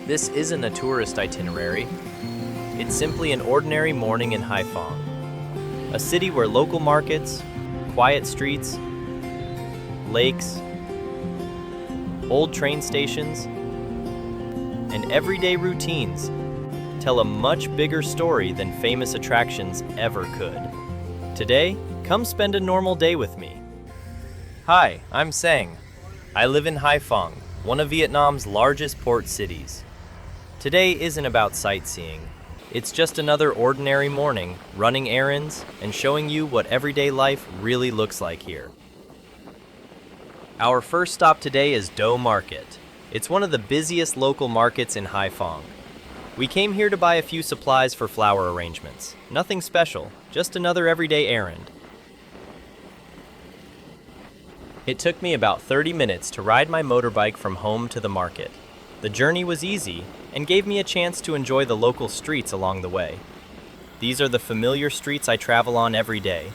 This isn't a tourist itinerary. It's simply an ordinary morning in Hai Phong, a city where local markets, quiet streets, lakes, old train stations, and everyday routines tell a much bigger story than famous attractions ever could. Today, come spend a normal day with me. Hi, I'm Sang. I live in Hai Phong, one of Vietnam's largest port cities. Today isn't about sightseeing. It's just another ordinary morning, running errands and showing you what everyday life really looks like here. Our first stop today is Do Market. It's one of the busiest local markets in Hai Phong. We came here to buy a few supplies for flower arrangements. Nothing special, just another everyday errand. It took me about 30 minutes to ride my motorbike from home to the market. The journey was easy and gave me a chance to enjoy the local streets along the way. These are the familiar streets I travel on every day.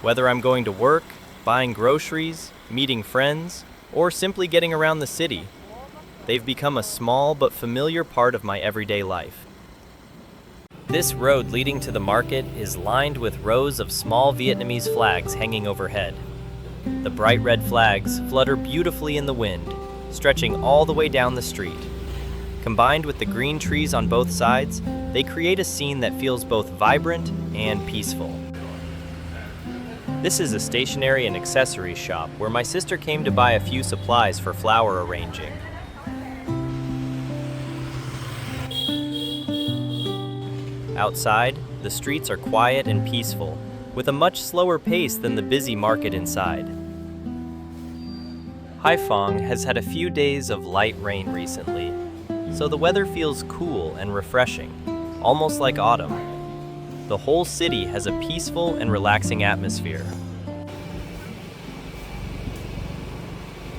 Whether I'm going to work, buying groceries, meeting friends, or simply getting around the city, they've become a small but familiar part of my everyday life. This road leading to the market is lined with rows of small Vietnamese flags hanging overhead. The bright red flags flutter beautifully in the wind, stretching all the way down the street. Combined with the green trees on both sides, they create a scene that feels both vibrant and peaceful. This is a stationery and accessories shop where my sister came to buy a few supplies for flower arranging. Outside, the streets are quiet and peaceful, with a much slower pace than the busy market inside. Hai Phong has had a few days of light rain recently, so the weather feels cool and refreshing, almost like autumn. The whole city has a peaceful and relaxing atmosphere.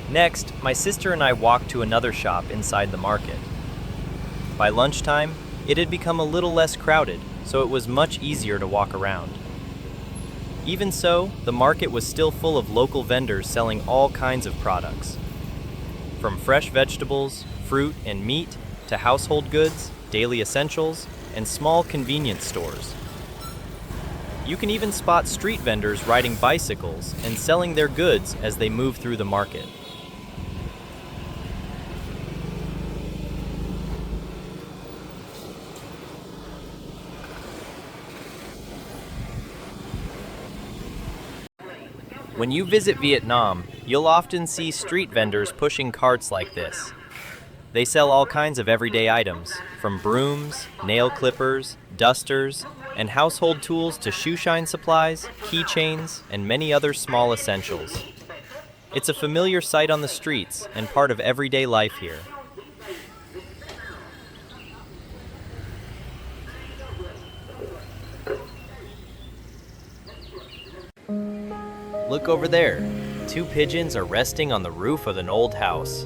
Next, my sister and I walked to another shop inside the market. By lunchtime, it had become a little less crowded, so it was much easier to walk around. Even so, the market was still full of local vendors selling all kinds of products. From fresh vegetables, fruit, and meat, to household goods, daily essentials, and small convenience stores. You can even spot street vendors riding bicycles and selling their goods as they move through the market. When you visit Vietnam, you'll often see street vendors pushing carts like this. They sell all kinds of everyday items, from brooms, nail clippers, dusters, and household tools to shoe shine supplies, keychains, and many other small essentials. It's a familiar sight on the streets and part of everyday life here. Look over there. 2 pigeons are resting on the roof of an old house.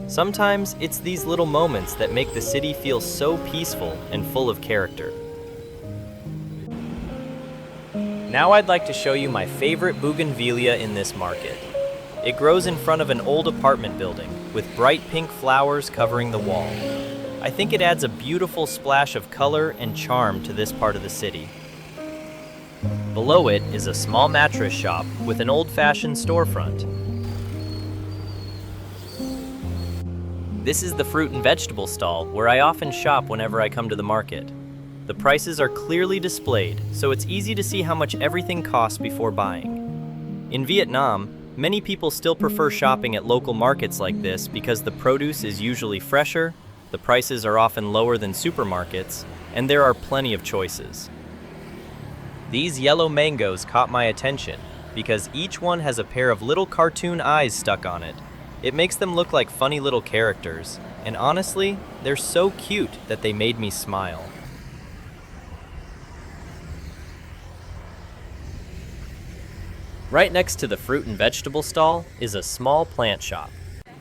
Sometimes it's these little moments that make the city feel so peaceful and full of character. Now I'd like to show you my favorite bougainvillea in this market. It grows in front of an old apartment building with bright pink flowers covering the wall. I think it adds a beautiful splash of color and charm to this part of the city. Below it is a small mattress shop with an old-fashioned storefront. This is the fruit and vegetable stall where I often shop whenever I come to the market. The prices are clearly displayed, so it's easy to see how much everything costs before buying. In Vietnam, many people still prefer shopping at local markets like this because the produce is usually fresher, the prices are often lower than supermarkets, and there are plenty of choices. These yellow mangoes caught my attention because each one has a pair of little cartoon eyes stuck on it. It makes them look like funny little characters, and honestly, they're so cute that they made me smile. Right next to the fruit and vegetable stall is a small plant shop.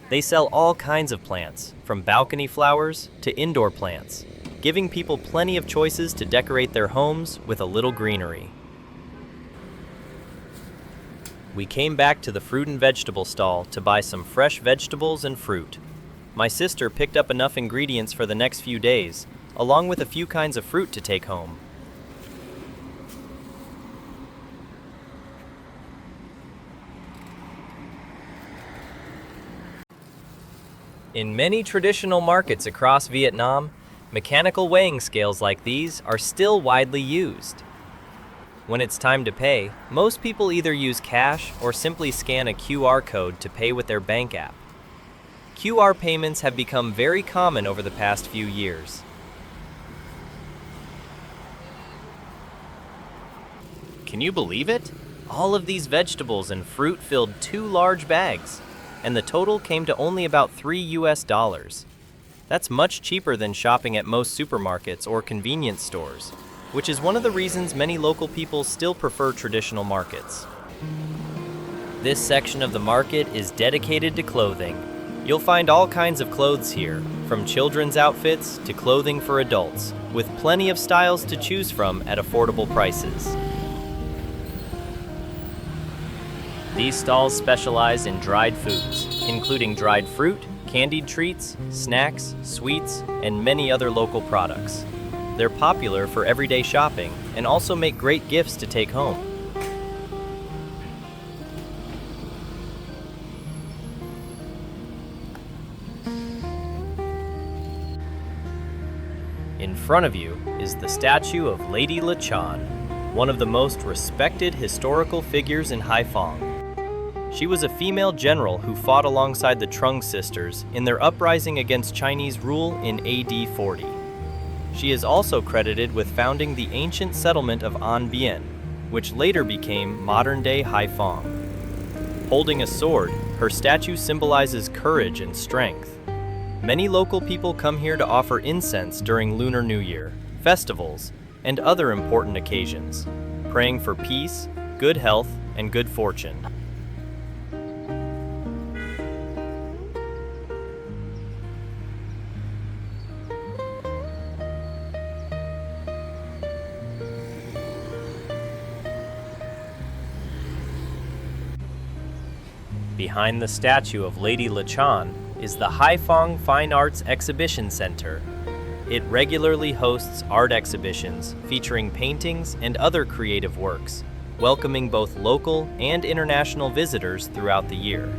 They sell all kinds of plants, from balcony flowers to indoor plants, giving people plenty of choices to decorate their homes with a little greenery. We came back to the fruit and vegetable stall to buy some fresh vegetables and fruit. My sister picked up enough ingredients for the next few days, along with a few kinds of fruit to take home. In many traditional markets across Vietnam, mechanical weighing scales like these are still widely used. When it's time to pay, most people either use cash or simply scan a QR code to pay with their bank app. QR payments have become very common over the past few years. Can you believe it? All of these vegetables and fruit filled 2 large bags, and the total came to only about $3. That's much cheaper than shopping at most supermarkets or convenience stores, which is one of the reasons many local people still prefer traditional markets. This section of the market is dedicated to clothing. You'll find all kinds of clothes here, from children's outfits to clothing for adults, with plenty of styles to choose from at affordable prices. These stalls specialize in dried foods, including dried fruit, candied treats, snacks, sweets, and many other local products. They're popular for everyday shopping and also make great gifts to take home. In front of you is the statue of Lady Lachan, one of the most respected historical figures in Hai Phong. She was a female general who fought alongside the Trung sisters in their uprising against Chinese rule in AD 40. She is also credited with founding the ancient settlement of An Bien, which later became modern-day Hai Phong. Holding a sword, her statue symbolizes courage and strength. Many local people come here to offer incense during Lunar New Year, festivals, and other important occasions, praying for peace, good health, and good fortune. Behind the statue of Lady Lachan is the Hai Phong Fine Arts Exhibition Center. It regularly hosts art exhibitions featuring paintings and other creative works, welcoming both local and international visitors throughout the year.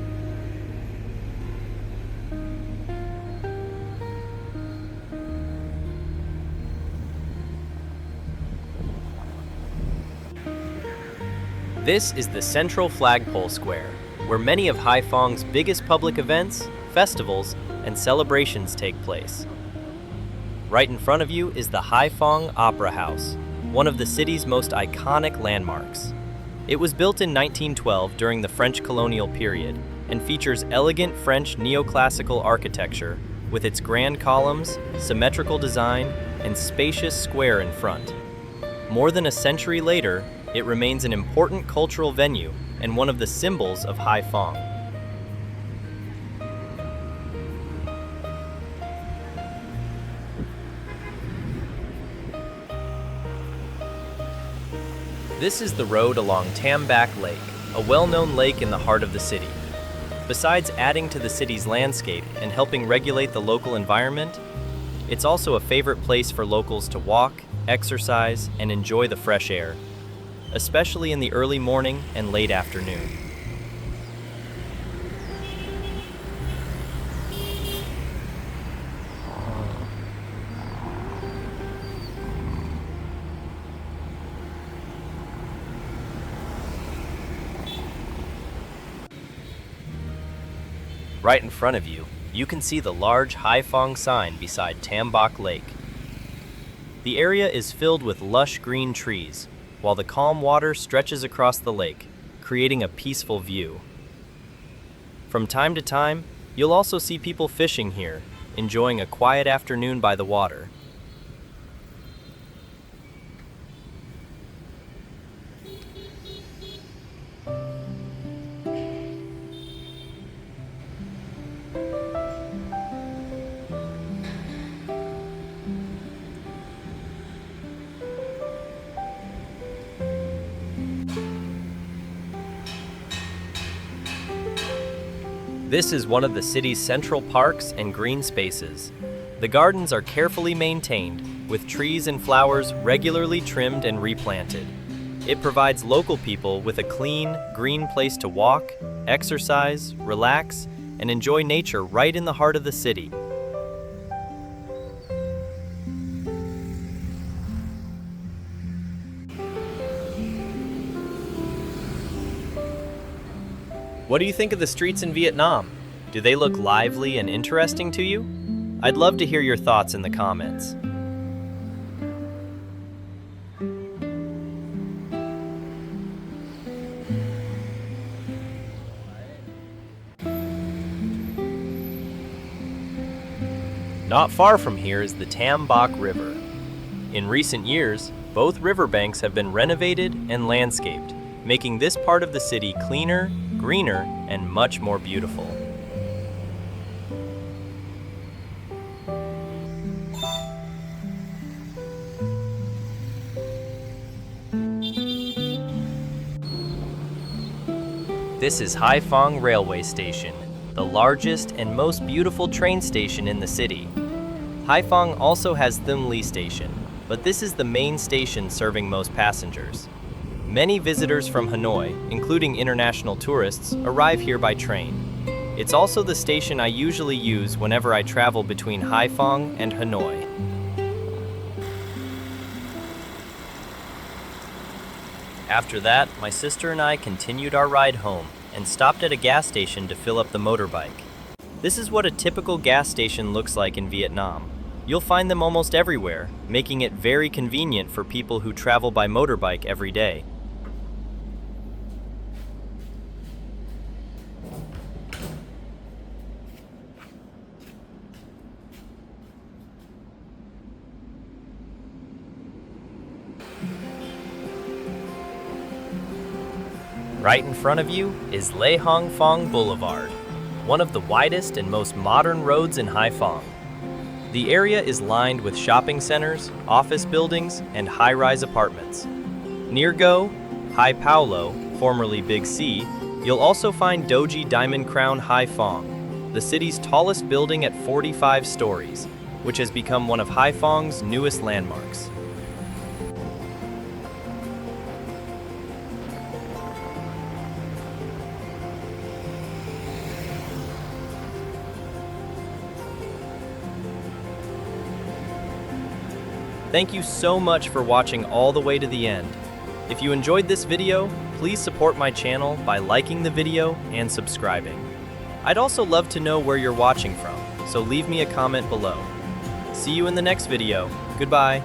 This is the Central Flagpole Square, where many of Hai Phong's biggest public events, festivals, and celebrations take place. Right in front of you is the Hai Phong Opera House, one of the city's most iconic landmarks. It was built in 1912 during the French colonial period and features elegant French neoclassical architecture with its grand columns, symmetrical design, and spacious square in front. More than a century later, it remains an important cultural venue and one of the symbols of Hai Phong. This is the road along Tam Bac Lake, a well-known lake in the heart of the city. Besides adding to the city's landscape and helping regulate the local environment, it's also a favorite place for locals to walk, exercise, and enjoy the fresh air, especially in the early morning and late afternoon. Right in front of you, you can see the large Hai Phong sign beside Tam Bac Lake. The area is filled with lush green trees, while the calm water stretches across the lake, creating a peaceful view. From time to time, you'll also see people fishing here, enjoying a quiet afternoon by the water. This is one of the city's central parks and green spaces. The gardens are carefully maintained, with trees and flowers regularly trimmed and replanted. It provides local people with a clean, green place to walk, exercise, relax, and enjoy nature right in the heart of the city. What do you think of the streets in Vietnam? Do they look lively and interesting to you? I'd love to hear your thoughts in the comments. Not far from here is the Tam Bach River. In recent years, both riverbanks have been renovated and landscaped, making this part of the city cleaner, greener, and much more beautiful. This is Hai Phong Railway Station, the largest and most beautiful train station in the city. Hai Phong also has Thiem Le Station, but this is the main station serving most passengers. Many visitors from Hanoi, including international tourists, arrive here by train. It's also the station I usually use whenever I travel between Hai Phong and Hanoi. After that, my sister and I continued our ride home and stopped at a gas station to fill up the motorbike. This is what a typical gas station looks like in Vietnam. You'll find them almost everywhere, making it very convenient for people who travel by motorbike every day. Right in front of you is Lê Hồng Phong Boulevard, one of the widest and most modern roads in Hai Phong. The area is lined with shopping centers, office buildings, and high-rise apartments. Near Go, Hai Paulo, formerly Big C, you'll also find Doji Diamond Crown Hai Phong, the city's tallest building at 45 stories, which has become one of Hai Phong's newest landmarks. Thank you so much for watching all the way to the end. If you enjoyed this video, please support my channel by liking the video and subscribing. I'd also love to know where you're watching from, so leave me a comment below. See you in the next video. Goodbye.